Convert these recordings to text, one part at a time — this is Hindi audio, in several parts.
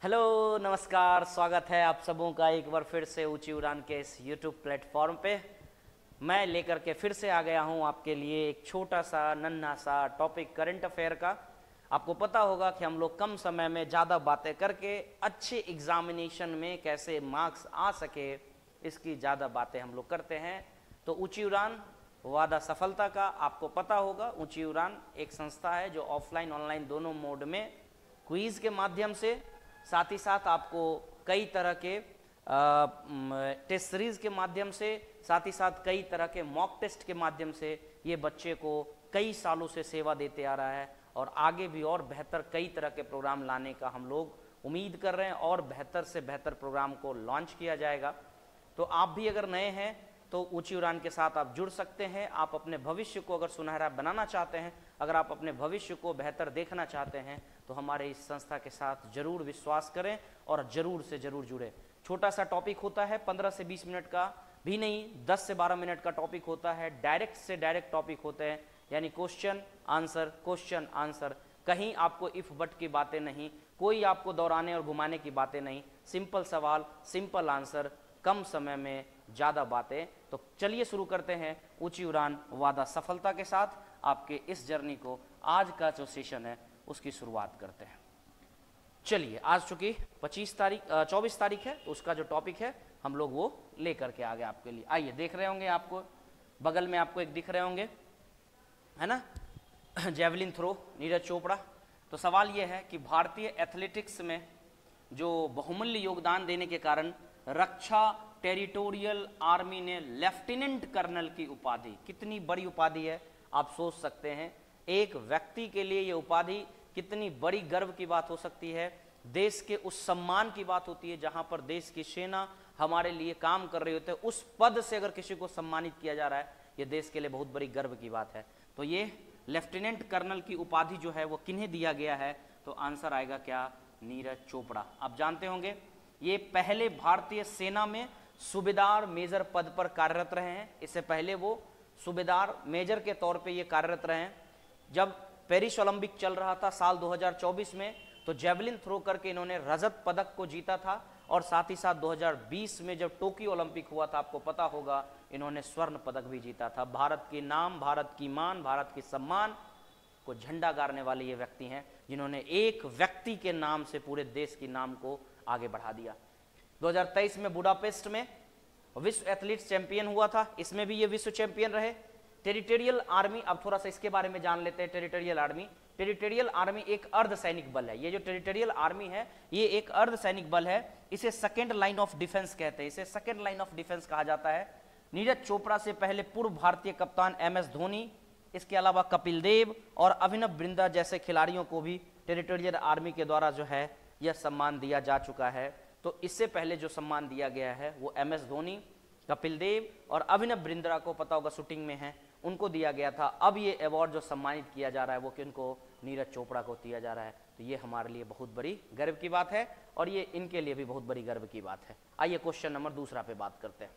हेलो नमस्कार, स्वागत है आप सबों का एक बार फिर से ऊंची उड़ान के इस यूट्यूब प्लेटफॉर्म पे। मैं लेकर के फिर से आ गया हूं आपके लिए एक छोटा सा नन्हा सा टॉपिक करंट अफेयर का। आपको पता होगा कि हम लोग कम समय में ज़्यादा बातें करके अच्छे एग्जामिनेशन में कैसे मार्क्स आ सके, इसकी ज़्यादा बातें हम लोग करते हैं। तो ऊंची उड़ान वादा सफलता का आपको पता होगा। ऊंची उड़ान एक संस्था है जो ऑफलाइन ऑनलाइन दोनों मोड में क्विज के माध्यम से, साथ ही साथ आपको कई तरह के टेस्ट सीरीज के माध्यम से, साथ ही साथ कई तरह के मॉक टेस्ट के माध्यम से ये बच्चे को कई सालों से सेवा देते आ रहा है और आगे भी और बेहतर कई तरह के प्रोग्राम लाने का हम लोग उम्मीद कर रहे हैं और बेहतर से बेहतर प्रोग्राम को लॉन्च किया जाएगा। तो आप भी अगर नए हैं तो ऊंची उड़ान के साथ आप जुड़ सकते हैं। आप अपने भविष्य को अगर सुनहरा बनाना चाहते हैं, अगर आप अपने भविष्य को बेहतर देखना चाहते हैं तो हमारे इस संस्था के साथ जरूर विश्वास करें और जरूर से जरूर जुड़े। छोटा सा टॉपिक होता है, 15 से 20 मिनट का भी नहीं, 10 से 12 मिनट का टॉपिक होता है। डायरेक्ट से डायरेक्ट टॉपिक होते हैं, यानी क्वेश्चन आंसर। कहीं आपको इफ बट की बातें नहीं, कोई आपको दौड़ाने और घुमाने की बातें नहीं। सिंपल सवाल, सिंपल आंसर, कम समय में ज़्यादा बातें। तो चलिए शुरू करते हैं ऊंची उड़ान वादा सफलता के साथ आपके इस जर्नी को। आज का जो सेशन है उसकी शुरुआत करते हैं। चलिए, आज चूंकि 24 तारीख है तो उसका जो टॉपिक है हम लोग वो लेकर के आ गए आपके लिए। आइए, देख रहे होंगे, आपको बगल में आपको एक दिख रहे होंगे, है ना, जेवलिन थ्रो, नीरज चोपड़ा। तो सवाल ये है कि भारतीय एथलेटिक्स में जो बहुमूल्य योगदान देने के कारण रक्षा टेरिटोरियल आर्मी ने लेफ्टिनेंट कर्नल की उपाधि, कितनी बड़ी उपाधि है आप सोच सकते हैं। एक व्यक्ति के लिए ये उपाधि कितनी बड़ी गर्व की बात हो सकती है। देश के उस सम्मान की बात होती है जहां पर देश की सेना हमारे लिए काम कर रही होती है, उस पद से अगर किसी को सम्मानित किया जा रहा है, ये देश के लिए बहुत बड़ी गर्व की बात है। तो ये लेफ्टिनेंट कर्नल की उपाधि जो है वो किन्हें दिया गया है, तो आंसर आएगा क्या, नीरज चोपड़ा। आप जानते होंगे ये पहले भारतीय सेना में सूबेदार मेजर पद पर कार्यरत रहे हैं। इससे पहले वो सूबेदार मेजर के तौर पे ये कार्यरत रहे हैं। जब पेरिस ओलंपिक चल रहा था साल 2024 में, तो जेवलिन थ्रो करके इन्होंने रजत पदक को जीता था और साथ ही साथ 2020 में जब टोक्यो ओलंपिक हुआ था, आपको पता होगा, इन्होंने स्वर्ण पदक भी जीता था। भारत के नाम, भारत की मान, भारत की सम्मान को झंडा गाड़ने वाले ये व्यक्ति हैं जिन्होंने एक व्यक्ति के नाम से पूरे देश के नाम को आगे बढ़ा दिया। 2023 में बुडापेस्ट में विश्व एथलीट्स चैंपियन हुआ था, इसमें भी ये विश्व चैंपियन रहे। टेरिटोरियल आर्मी, अब थोड़ा सा इसके बारे में जान लेते हैं। टेरिटोरियल आर्मी एक अर्धसैनिक बल है। ये जो टेरिटोरियल आर्मी है ये एक अर्धसैनिक बल है। इसे सेकेंड लाइन ऑफ डिफेंस कहते हैं, इसे सेकेंड लाइन ऑफ डिफेंस कहा जाता है। नीरज चोपड़ा से पहले पूर्व भारतीय कप्तान MS धोनी, इसके अलावा कपिल देव और अभिनव बिंद्रा जैसे खिलाड़ियों को भी टेरिटोरियल आर्मी के द्वारा जो है यह सम्मान दिया जा चुका है। तो इससे पहले जो सम्मान दिया गया है वो MS धोनी, कपिल देव और अभिनव बिंद्रा को, पता होगा शूटिंग में है, उनको दिया गया था। अब ये अवार्ड जो सम्मानित किया जा रहा है वो किनको, नीरज चोपड़ा को दिया जा रहा है। तो ये हमारे लिए बहुत बड़ी गर्व की बात है और ये इनके लिए भी बहुत बड़ी गर्व की बात है। आइए क्वेश्चन नंबर दूसरा पे बात करते हैं।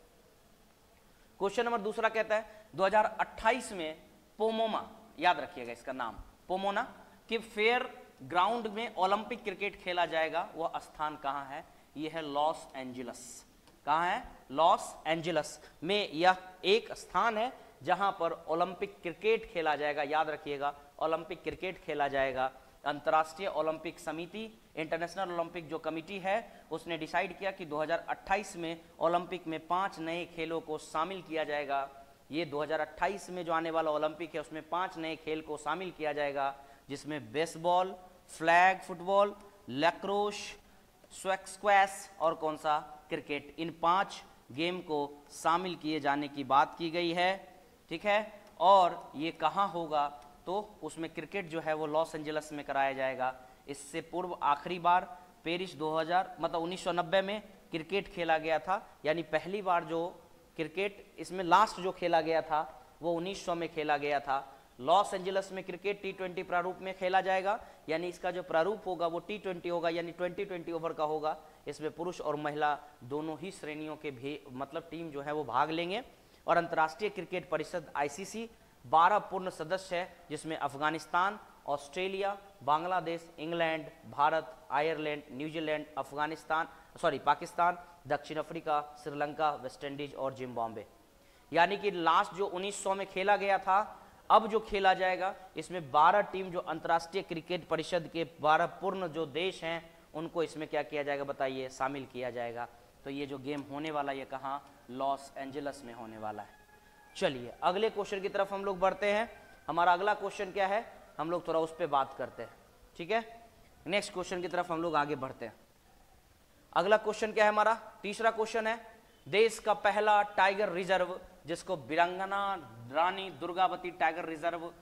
क्वेश्चन नंबर दूसरा कहता है 2028 में पोमोना, याद रखिएगा इसका नाम, पोमोना कि फेयर ग्राउंड में ओलंपिक क्रिकेट खेला जाएगा, वह स्थान कहां है? यह है लॉस एंजलिस। कहां है? लॉस एंजलिस में यह एक स्थान है जहां पर ओलंपिक क्रिकेट खेला जाएगा। याद रखिएगा, ओलंपिक क्रिकेट खेला जाएगा। अंतर्राष्ट्रीय ओलंपिक समिति, इंटरनेशनल ओलंपिक जो कमिटी है, उसने डिसाइड किया कि 2028 में ओलंपिक में 5 नए खेलों को शामिल किया जाएगा। ये 2028 में जो आने वाला ओलंपिक है उसमें 5 नए खेल को शामिल किया जाएगा, जिसमें बेसबॉल, फ्लैग फुटबॉल, लैक्रोश, स्क्वैश और कौन सा, क्रिकेट। इन 5 गेम को शामिल किए जाने की बात की गई है, ठीक है। और ये कहाँ होगा? तो उसमें क्रिकेट जो है वो लॉस एंजलिस में कराया जाएगा। इससे पूर्व आखिरी बार पेरिस 1990 में क्रिकेट खेला गया था, यानी पहली बार जो क्रिकेट इसमें लास्ट जो खेला गया था वो 1900 में खेला गया था। लॉस एंजलिस में क्रिकेट T20 प्रारूप में खेला जाएगा, यानी इसका जो प्रारूप होगा वो T20 होगा, यानी 20 ओवर का होगा। इसमें पुरुष और महिला दोनों ही श्रेणियों के भी मतलब टीम जो है वो भाग लेंगे। और अंतर्राष्ट्रीय क्रिकेट परिषद ICC 12 पूर्ण सदस्य है, जिसमें Afghanistan, Australia, Bangladesh, England, Bharat, Ireland, New Zealand, Pakistan, दक्षिण अफ्रीका, श्रीलंका, वेस्ट इंडीज और जिम्बाब्वे। यानी कि लास्ट जो 1900 में खेला गया था, अब जो खेला जाएगा इसमें 12 टीम जो अंतर्राष्ट्रीय क्रिकेट परिषद के 12 पूर्ण जो देश हैं उनको इसमें क्या किया जाएगा बताइए, शामिल किया जाएगा। तो ये जो गेम होने वाला ये कहाँ, लॉस एंजल्स में होने वाला है। चलिए अगले क्वेश्चन की तरफ हम लोग बढ़ते हैं। हमारा अगला क्वेश्चन क्या है, हम लोग थोड़ा उस पर बात करते हैं, ठीक है। नेक्स्ट क्वेश्चन की तरफ हम लोग आगे बढ़ते हैं। अगला क्वेश्चन क्या है हमारा, तीसरा क्वेश्चन है, देश का पहला टाइगर रिजर्व जिसको वीरांगना रानी दुर्गावती टाइगर रिजर्व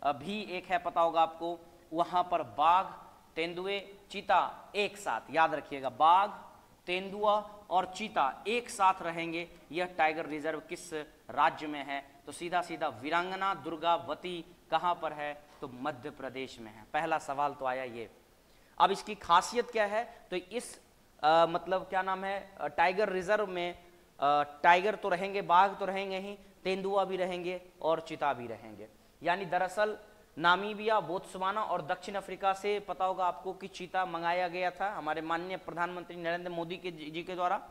भी एक है, पता होगा आपको, वहां पर बाघ, तेंदुए, चीता एक साथ, याद रखिएगा, बाघ, तेंदुआ और चीता एक साथ रहेंगे। यह टाइगर रिजर्व किस राज्य में है, तो सीधा सीधा वीरांगना दुर्गावती कहां पर है, तो मध्य प्रदेश में है। पहला सवाल तो आया ये। अब इसकी खासियत क्या है, तो इस मतलब क्या नाम है, टाइगर रिजर्व में टाइगर तो रहेंगे, बाघ तो रहेंगे ही, तेंदुआ भी रहेंगे और चीता भी रहेंगे। यानी दरअसल नामीबिया, बोत्सवाना और दक्षिण अफ्रीका से पता होगा आपको कि चीता मंगाया गया था हमारे माननीय प्रधानमंत्री नरेंद्र मोदी जी के द्वारा।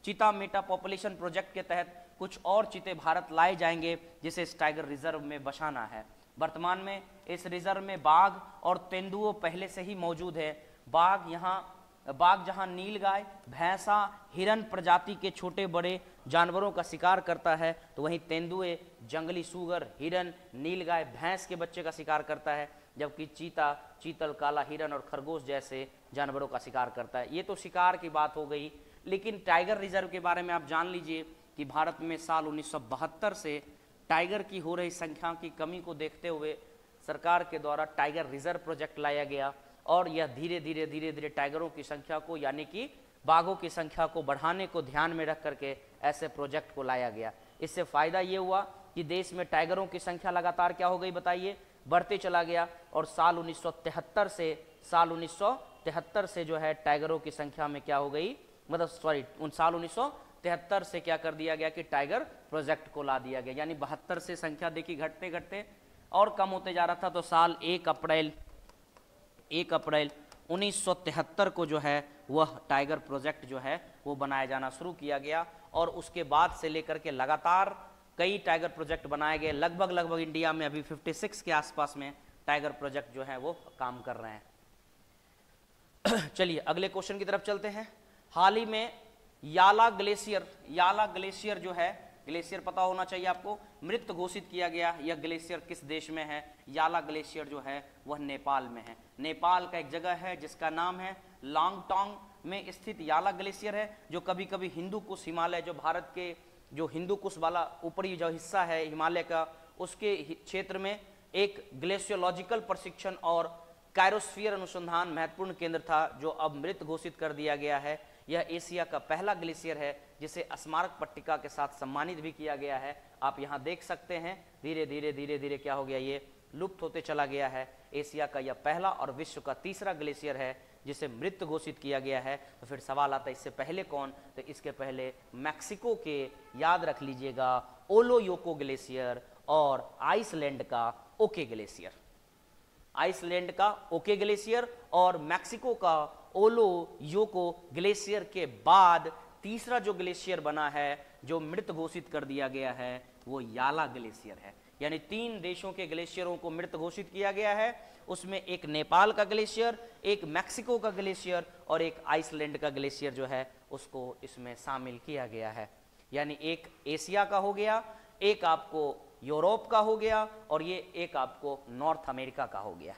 चीता मेटा पॉपुलेशन प्रोजेक्ट के तहत कुछ और चीते भारत लाए जाएंगे जिसे इस टाइगर रिजर्व में बसाना है। वर्तमान में इस रिजर्व में बाघ और तेंदुओं पहले से ही मौजूद है। बाघ जहां नीलगाय, भैंसा, हिरन प्रजाति के छोटे बड़े जानवरों का शिकार करता है, तो वहीं तेंदुए जंगली सूगर, हिरन, नीलगाय, भैंस के बच्चे का शिकार करता है, जबकि चीता चीतल, काला हिरन और खरगोश जैसे जानवरों का शिकार करता है। ये तो शिकार की बात हो गई, लेकिन टाइगर रिजर्व के बारे में आप जान लीजिए कि भारत में साल 1972 से टाइगर की हो रही संख्या की कमी को देखते हुए सरकार के द्वारा टाइगर रिजर्व प्रोजेक्ट लाया गया और यह धीरे धीरे टाइगरों की संख्या को, यानी कि बाघों की संख्या को बढ़ाने को ध्यान में रख करके ऐसे प्रोजेक्ट को लाया गया। इससे फायदा ये हुआ कि देश में टाइगरों की संख्या लगातार क्या हो गई बताइए, बढ़ते चला गया और साल 1973 से जो है टाइगरों की संख्या में क्या हो गई, मतलब साल 1973 से क्या कर दिया गया कि टाइगर प्रोजेक्ट को ला दिया गया। यानी 72 से संख्या देखी घटते घटते और कम होते जा रहा था, तो साल 1 अप्रैल 1973 को जो है वह टाइगर प्रोजेक्ट जो है वो बनाया जाना शुरू किया गया और उसके बाद से लेकर के लगातार कई टाइगर प्रोजेक्ट बनाए गए। लगभग इंडिया में अभी 56 के आसपास में टाइगर प्रोजेक्ट जो है वो काम कर रहे हैं। चलिए अगले क्वेश्चन की तरफ चलते हैं। हाल ही में याला ग्लेशियर जो है, ग्लेशियर पता होना चाहिए आपको, मृत घोषित किया गया। यह ग्लेशियर किस देश में है, याला ग्लेशियर जो है वह नेपाल में है। नेपाल का एक जगह है जिसका नाम है लांगटांग में स्थित याला ग्लेशियर है, जो कभी कभी हिंदू कुश हिमालय, जो भारत के जो हिंदू कुश वाला ऊपरी जो हिस्सा है हिमालय का, उसके क्षेत्र में एक ग्लेशियोलॉजिकल प्रशिक्षण और कायरोस्फीयर अनुसंधान महत्वपूर्ण केंद्र था, जो अब मृत घोषित कर दिया गया है। यह एशिया का पहला ग्लेशियर है जिसे स्मारक पट्टिका के साथ सम्मानित भी किया गया है। आप यहाँ देख सकते हैं धीरे धीरे क्या हो गया, ये लुप्त होते चला गया है। एशिया का यह पहला और विश्व का तीसरा ग्लेशियर है जिसे मृत घोषित किया गया है। तो फिर सवाल आता है इससे पहले कौन, तो इसके पहले मैक्सिको के, याद रख लीजिएगा, ओलोयोको ग्लेशियर और आइसलैंड का ओके ग्लेशियर। आइसलैंड का ओके ग्लेशियर और मैक्सिको का ओलोयोको ग्लेशियर के बाद तीसरा जो ग्लेशियर बना है जो मृत घोषित कर दिया गया है वो याला ग्लेशियर है। यानी 3 देशों के ग्लेशियरों को मृत घोषित किया गया है, उसमें एक नेपाल का ग्लेशियर, एक मैक्सिको का ग्लेशियर और एक आइसलैंड का ग्लेशियर जो है उसको इसमें शामिल किया गया है। यानी एक एशिया का हो गया, एक आपको यूरोप का हो गया और ये एक आपको नॉर्थ अमेरिका का हो गया।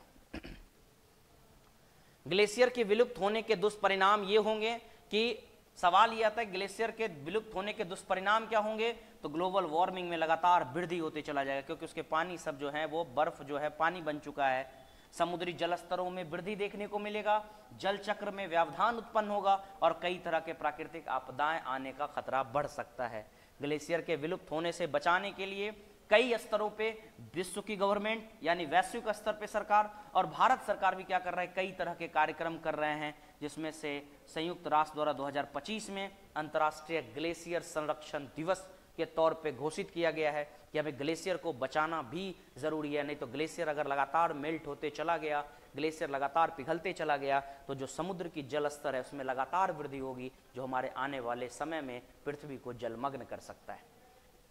ग्लेशियर के विलुप्त होने के दुष्परिणाम ये होंगे कि सवाल यह आता है ग्लेशियर के विलुप्त होने के दुष्परिणाम क्या होंगे, तो ग्लोबल वार्मिंग में लगातार वृद्धि होते चला जाएगा, क्योंकि उसके पानी सब जो है वो बर्फ जो है पानी बन चुका है। समुद्री जल स्तरों में वृद्धि देखने को मिलेगा, जल चक्र में व्यवधान उत्पन्न होगा और कई तरह के प्राकृतिक आपदाएं आने का खतरा बढ़ सकता है। ग्लेशियर के विलुप्त होने से बचाने के लिए कई स्तरों पे विश्व की गवर्नमेंट यानी वैश्विक स्तर पे सरकार और भारत सरकार भी क्या कर रहा है, कई तरह के कार्यक्रम कर रहे हैं, जिसमें से संयुक्त राष्ट्र द्वारा 2025 में अंतर्राष्ट्रीय ग्लेशियर संरक्षण दिवस के तौर पे घोषित किया गया है कि हमें ग्लेशियर को बचाना भी जरूरी है। नहीं तो ग्लेशियर अगर लगातार मेल्ट होते चला गया, ग्लेशियर लगातार पिघलते चला गया तो जो समुद्र की जल स्तर है उसमें लगातार वृद्धि होगी, जो हमारे आने वाले समय में पृथ्वी को जलमग्न कर सकता है।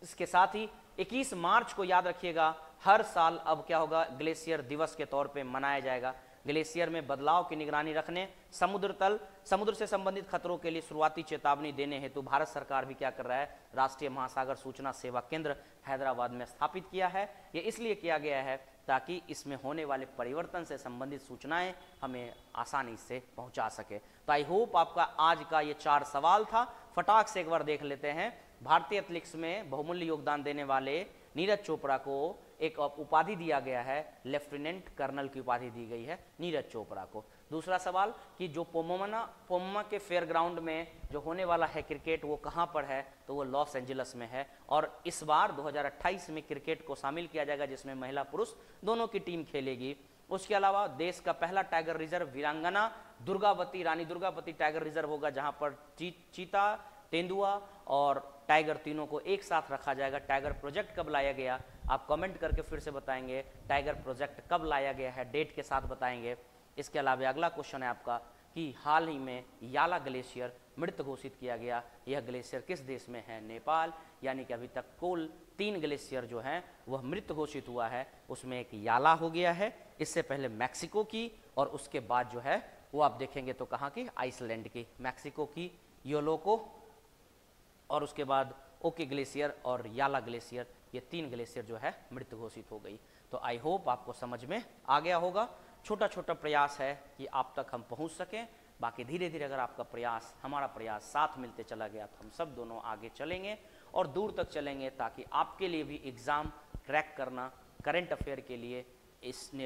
इसके साथ ही 21 मार्च को याद रखिएगा, हर साल अब क्या होगा, ग्लेशियर दिवस के तौर पे मनाया जाएगा। ग्लेशियर में बदलाव की निगरानी रखने, समुद्र से संबंधित खतरों के लिए शुरुआती चेतावनी देने हेतु भारत सरकार भी क्या कर रहा है, राष्ट्रीय महासागर सूचना सेवा केंद्र हैदराबाद में स्थापित किया है। ये इसलिए किया गया है ताकि इसमें होने वाले परिवर्तन से संबंधित सूचनाएं हमें आसानी से पहुंचा सके। तो आई होप आपका आज का ये 4 सवाल था, फटाक से एक बार देख लेते हैं। भारतीय एथलेटिक्स में बहुमूल्य योगदान देने वाले नीरज चोपड़ा को एक उपाधि दिया गया है, लेफ्टिनेंट कर्नल की उपाधि दी गई है नीरज चोपड़ा को। दूसरा सवाल कि जो पोम्मा के फेयर ग्राउंड में जो होने वाला है क्रिकेट वो कहाँ पर है, तो वो लॉस एंजल्स में है। और इस बार 2028 में क्रिकेट को शामिल किया जाएगा जिसमें महिला पुरुष दोनों की टीम खेलेगी। उसके अलावा देश का पहला टाइगर रिजर्व वीरांगना रानी दुर्गावती टाइगर रिजर्व होगा, जहां पर चीता, तेंदुआ और टाइगर तीनों को एक साथ रखा जाएगा। टाइगर प्रोजेक्ट कब लाया गया, आप कमेंट करके फिर से बताएंगे टाइगर प्रोजेक्ट कब लाया गया है, डेट के साथ बताएंगे। इसके अलावा अगला क्वेश्चन है आपका कि हाल ही में याला ग्लेशियर मृत घोषित किया गया, यह ग्लेशियर किस देश में है, नेपाल। यानी कि अभी तक कुल 3 ग्लेशियर जो हैं वह मृत घोषित हुआ है, उसमें एक याला हो गया है, इससे पहले मैक्सिको की, और उसके बाद जो है वो आप देखेंगे तो कहाँ की, आइसलैंड की, मैक्सिको की योलोको, और उसके बाद ओके ग्लेशियर और याला ग्लेशियर, ये 3 ग्लेशियर जो है मृत घोषित हो गई। तो आई होप आपको समझ में आ गया होगा। छोटा छोटा प्रयास है कि आप तक हम पहुंच सकें, बाकी धीरे धीरे अगर आपका प्रयास हमारा प्रयास साथ मिलते चला गया तो हम सब दोनों आगे चलेंगे और दूर तक चलेंगे, ताकि आपके लिए भी एग्ज़ाम क्रैक करना करंट अफेयर के लिए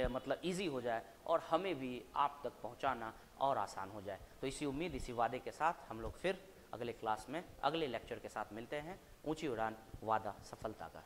मतलब ईजी हो जाए और हमें भी आप तक पहुंचाना और आसान हो जाए। तो इसी उम्मीद, इसी वादे के साथ हम लोग फिर अगले क्लास में अगले लेक्चर के साथ मिलते हैं। ऊंची उड़ान, वादा सफलता का।